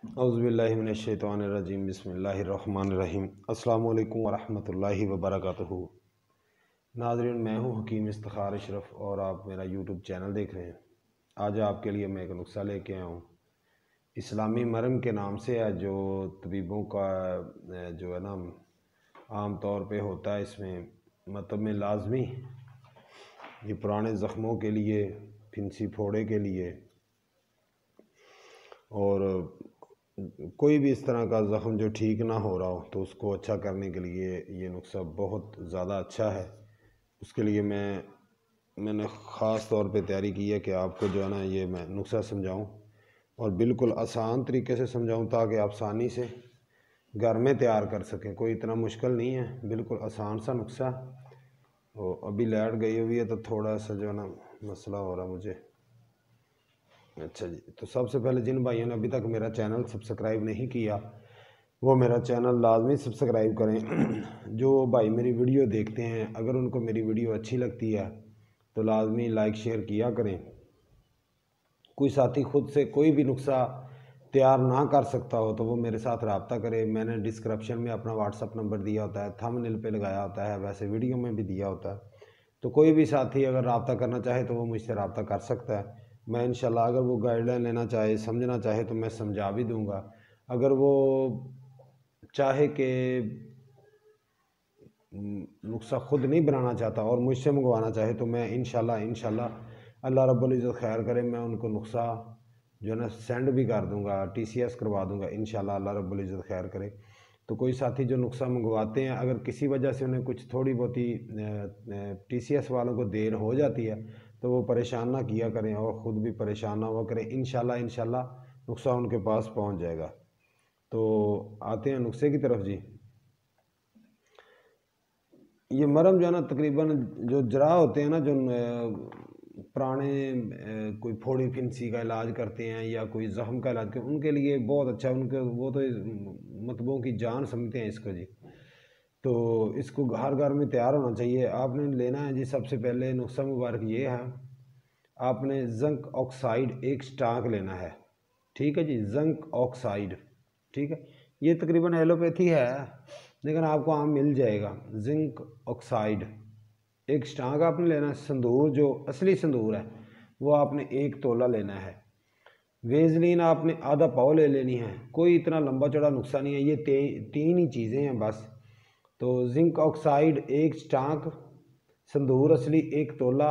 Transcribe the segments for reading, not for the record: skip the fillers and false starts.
औज़ुबिल्लाहि मिनश्शैतानिर्रजीम बिस्मिल्लाहिर्रहमानिर्रहीम अस्सलामु अलैकुम वरहमतुल्लाहि वबरकातुहू। नाज़रीन, मैं हूँ हकीम इफ्तिखार अशरफ और आप मेरा यूट्यूब चैनल देख रहे हैं। आज आपके लिए मैं एक नुस्ख़ा लेके आया हूँ। इस्लामी मरम के नाम से है, जो तबीबों का जो है ना आम तौर पे होता है। इसमें मतलब में लाजमी ये पुराने ज़ख्मों के लिए, फिंसी फोड़े के लिए और कोई भी इस तरह का ज़ख़म जो ठीक ना हो रहा हो तो उसको अच्छा करने के लिए ये नुस्ख़ा बहुत ज़्यादा अच्छा है। उसके लिए मैंने ख़ास तौर पे तैयारी की है कि आपको जो है ना ये मैं नुस्ख़ा समझाऊं और बिल्कुल आसान तरीके से समझाऊं ताकि आप आसानी से घर में तैयार कर सकें। कोई इतना मुश्किल नहीं है, बिल्कुल आसान सा नुस्ख़ा। और अभी लाइट गई हुई है तो थोड़ा सा जो है ना मसला हो रहा मुझे। अच्छा जी, तो सबसे पहले जिन भाइयों ने अभी तक मेरा चैनल सब्सक्राइब नहीं किया वो मेरा चैनल लाजमी सब्सक्राइब करें। जो भाई मेरी वीडियो देखते हैं, अगर उनको मेरी वीडियो अच्छी लगती है तो लाजमी लाइक शेयर किया करें। कोई साथी खुद से कोई भी नुस्ख़ा तैयार ना कर सकता हो तो वो मेरे साथ रब्ता करे। मैंने डिस्क्रिप्शन में अपना व्हाट्सअप नंबर दिया होता है, थंबनेल पे लगाया होता है, वैसे वीडियो में भी दिया होता है। तो कोई भी साथी अगर रब्ता करना चाहे तो वो मुझसे रब्ता कर सकता है। मैं इंशाल्लाह अगर वो गाइडलाइन लेना चाहे, समझना चाहे तो मैं समझा भी दूँगा। अगर वो चाहे कि नुस्ख़ा ख़ुद नहीं बनाना चाहता और मुझसे मंगवाना चाहे तो मैं इंशाल्लाह अल्लाह रब्बुल इज़्ज़त खैर करे, मैं उनको नुस्ख़ा जो है ना सेंड भी कर दूँगा, TCS करवा दूँगा इंशाल्लाह अल्लाह रब्बुल इज़्ज़त खैर करे। तो कोई साथी जो नुस्ख़ा मंगवाते हैं, अगर किसी वजह से उन्हें कुछ थोड़ी बहुत ही TCS वालों को देर हो जाती है तो वो परेशान ना किया करें और ख़ुद भी परेशान ना हुआ करें। इंशाल्लाह नुस्ख़ा उनके पास पहुँच जाएगा। तो आते हैं नुस्खे की तरफ जी। ये मरम जो है ना तकरीबन जो जरा होते हैं ना, जो पुराने कोई फोड़ी फिंसी का इलाज करते हैं या कोई ज़ख्म का इलाज करते हैं, उनके लिए बहुत अच्छा है। उनके वो तो मतबों की जान समझते हैं इसको जी। तो इसको घर घर में तैयार होना चाहिए। आपने लेना है जी, सबसे पहले नुस्ख़ा मुबारक ये है, आपने ज़ंक ऑक्साइड एक स्टाक लेना है। ठीक है जी, ज़ंक ऑक्साइड। ठीक है, ये तकरीबन एलोपैथी है लेकिन आपको आम मिल जाएगा। जिंक ऑक्साइड एक स्टाक आपने लेना है। संदूर जो असली संदूर है वो आपने 1 तोला लेना है। वेजलीन आपने आधा पाव ले लेनी है। कोई इतना लंबा चौड़ा नुस्खा नहीं है, ये तीन ही चीज़ें हैं बस। तो जिंक ऑक्साइड 1 स्टाक, संदूर असली 1 तोला,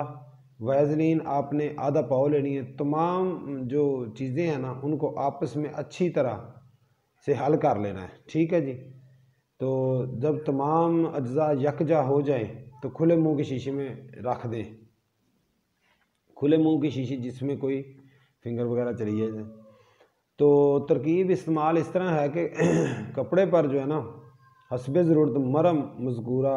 वेजलीन आपने आधा पाव लेनी है। तमाम जो चीज़ें हैं ना उनको आपस में अच्छी तरह से हल कर लेना है। ठीक है जी। तो जब तमाम अज्जा यकजा हो जाए तो खुले मुंह की शीशी में रख दें। खुले मुंह की शीशी जिसमें कोई फिंगर वगैरह चली जाए। तो तरकीब इस्तेमाल इस तरह है कि कपड़े पर जो है ना हस्बे ज़रूरत मरम मज़कूरा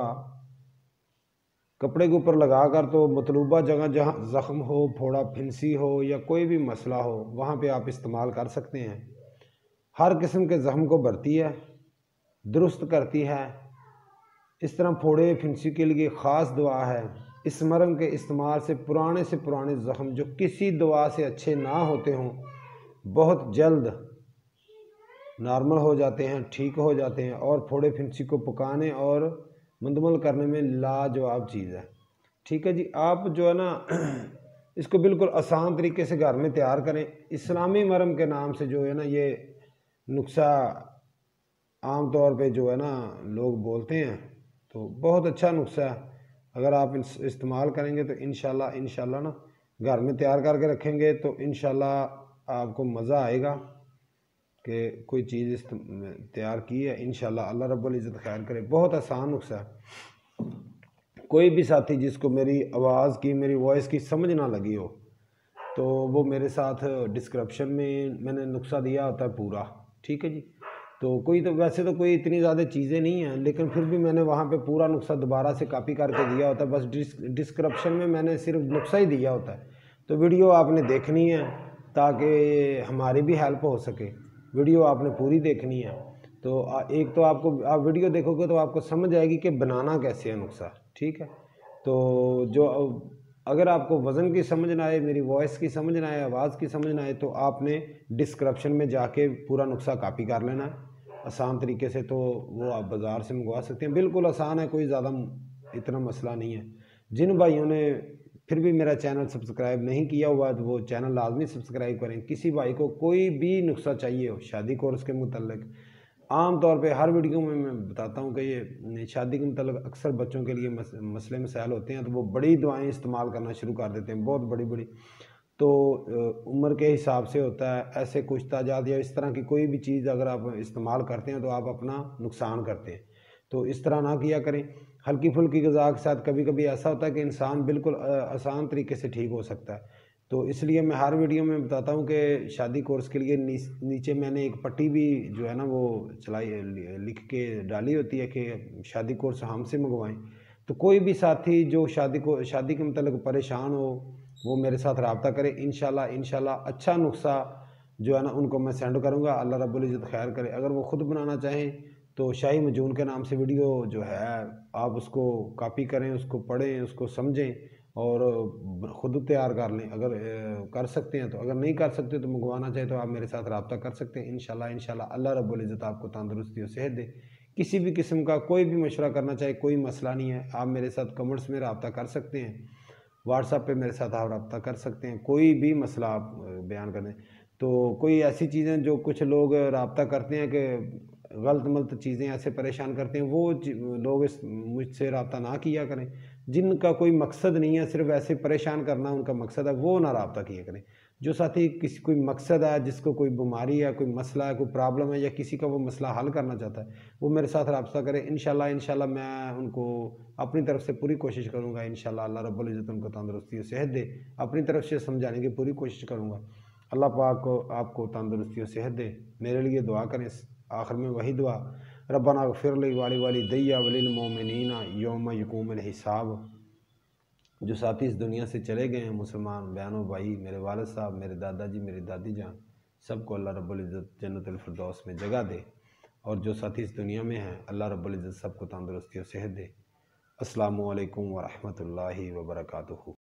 कपड़े के ऊपर लगाकर, तो मतलूबा जगह जहाँ ज़ख्म हो, फोड़ा फिंसी हो या कोई भी मसला हो वहाँ पे आप इस्तेमाल कर सकते हैं। हर किस्म के ज़ख्म को भरती है, दुरुस्त करती है। इस तरह फोड़े फिंसी के लिए ख़ास दुआ है। इस मरम के इस्तेमाल से पुराने ज़ख्म जो किसी दवा से अच्छे ना होते हों बहुत जल्द नॉर्मल हो जाते हैं, ठीक हो जाते हैं और फोड़े फिंसी को पकाने और मुंतमल करने में लाजवाब चीज़ है। ठीक है जी। आप जो है ना इसको बिल्कुल आसान तरीके से घर में तैयार करें। इस्लामी मरम के नाम से जो है ना ये नुस्ख़ा आम तौर पे जो है ना लोग बोलते हैं, तो बहुत अच्छा नुस्ख़ा है। अगर आप इस्तेमाल करेंगे तो इंशाल्लाह ना घर में तैयार करके रखेंगे तो इंशाल्लाह आपको मज़ा आएगा कि कोई चीज़ तैयार की है। इंशाल्लाह अल्लाह रब्बुल इज़्ज़त खैर करे। बहुत आसान नुस्ख़ा है। कोई भी साथी जिसको मेरी आवाज़ की, मेरी वॉइस की समझ ना लगी हो तो वो मेरे साथ डिस्क्रिप्शन में मैंने नुस्ख़ा दिया होता है पूरा। ठीक है जी। तो वैसे तो कोई इतनी ज़्यादा चीज़ें नहीं हैं, लेकिन फिर भी मैंने वहाँ पे पूरा नुस्ख़ा दोबारा से कॉपी करके दिया होता है। बस डिस्क्रिप्शन में मैंने सिर्फ नुस्ख़ा ही दिया होता है। तो वीडियो आपने देखनी है ताकि हमारी भी हेल्प हो सके। वीडियो आपने पूरी देखनी है। तो एक तो आपको, आप वीडियो देखोगे तो आपको समझ आएगी कि बनाना कैसे है नुस्ख़ा। ठीक है। तो जो अगर आपको वज़न की समझ ना आए, मेरी वॉइस की समझ ना आए, आवाज़ की समझ ना आए, तो आपने डिस्क्रिप्शन में जाके पूरा नुस्खा कॉपी कर लेना है आसान तरीके से। तो वो आप बाज़ार से मंगवा सकते हैं, बिल्कुल आसान है, कोई ज़्यादा इतना मसला नहीं है। जिन भाइयों ने फिर भी मेरा चैनल सब्सक्राइब नहीं किया हुआ तो वो चैनल लाजमी सब्सक्राइब करें। किसी भाई को कोई भी नुस्खा चाहिए हो शादी कोर्स के मुतल्लिक, आम तौर पे हर वीडियो में मैं बताता हूँ कि ये शादी के मतलब अक्सर बच्चों के लिए मसले मसाइल होते हैं, तो वो बड़ी दवाएं इस्तेमाल करना शुरू कर देते हैं, बहुत बड़ी बड़ी। तो उम्र के हिसाब से होता है, ऐसे कुछ ताजात या इस तरह की कोई भी चीज़ अगर आप इस्तेमाल करते हैं तो आप अपना नुकसान करते हैं। तो इस तरह ना किया करें। हल्की फुल्की ग़िज़ा के साथ कभी कभी ऐसा होता है कि इंसान बिल्कुल आसान तरीके से ठीक हो सकता है। तो इसलिए मैं हर वीडियो में बताता हूँ कि शादी कोर्स के लिए नीचे मैंने एक पट्टी भी जो है ना वो चलाई, लिख के डाली होती है कि शादी कोर्स हमसे मंगवाएं। तो कोई भी साथी जो शादी के मतलब परेशान हो वो मेरे साथ रब्ता करें। इंशाल्लाह अच्छा नुस्खा जो है ना उनको मैं सेंड करूँगा। अल्लाह रब्बुल इज़्ज़त खैर करे। अगर वो ख़ुद बनाना चाहें तो शाही मजून के नाम से वीडियो जो है आप उसको कॉपी करें, उसको पढ़ें, उसको समझें और ख़ुद तैयार कर लें। अगर कर सकते हैं तो, अगर नहीं कर सकते तो मंगवाना चाहे तो आप मेरे साथ रब्ता कर सकते हैं। इंशाल्लाह अल्लाह रब्बुल इज़्ज़त आपको तंदुरुस्ती और सेहत दे। किसी भी किस्म का कोई भी मशवरा करना चाहे, कोई मसला नहीं है, आप मेरे साथ कमेंट्स में रब्ता कर सकते हैं। व्हाट्सएप पे मेरे साथ आप रब्ता कर सकते हैं, कोई भी मसला आप बयान करें। तो कोई ऐसी चीज़ें जो कुछ लोग रब्ता करते हैं कि गलत चीज़ें ऐसे परेशान करते हैं, वो लोग मुझसे रब्ता ना किया करें। जिनका कोई मकसद नहीं है, सिर्फ ऐसे परेशान करना उनका मकसद है, वो ना रब्ता किया करें। जो साथी किसी कोई मकसद है, जिसको कोई बीमारी है, कोई मसला है, कोई प्रॉब्लम है या किसी का वो मसला हल करना चाहता है, वो मेरे साथ रब्ता करें। इंशाल्लाह मैं उनको अपनी तरफ से पूरी कोशिश करूँगा। इंशाल्लाह अल्लाह रब्बुल इज़्ज़त उनको तंदुरुस्ती और सेहत दे। अपनी तरफ से समझाने की पूरी कोशिश करूँगा। अल्लाह पाक को आपको तंदुरुस्ती और सेहत दे। मेरे लिए दुआ करें। आखिर में वही दुआ, रब्बना इग़फ़िर ली वलिवालिदैया वलिल मोमिनीना यौम यक़ूमुल हिसाब। जो साथी इस दुनिया से चले गए हैं, मुसलमान बहनों भाई, मेरे वालिद साहब, मेरे दादाजी, मेरी दादी जान, सबको अल्लाह रब्बुल इज़्ज़त जन्नतुल फ़िरदौस में जगह दे। और जो साथी इस दुनिया में हैं, अल्लाह रब्बुल इज़्ज़त सबको तंदुरुस्ती और सेहत दे। अस्सलामु अलैकुम व रहमतुल्लाहि व बरकातुहू।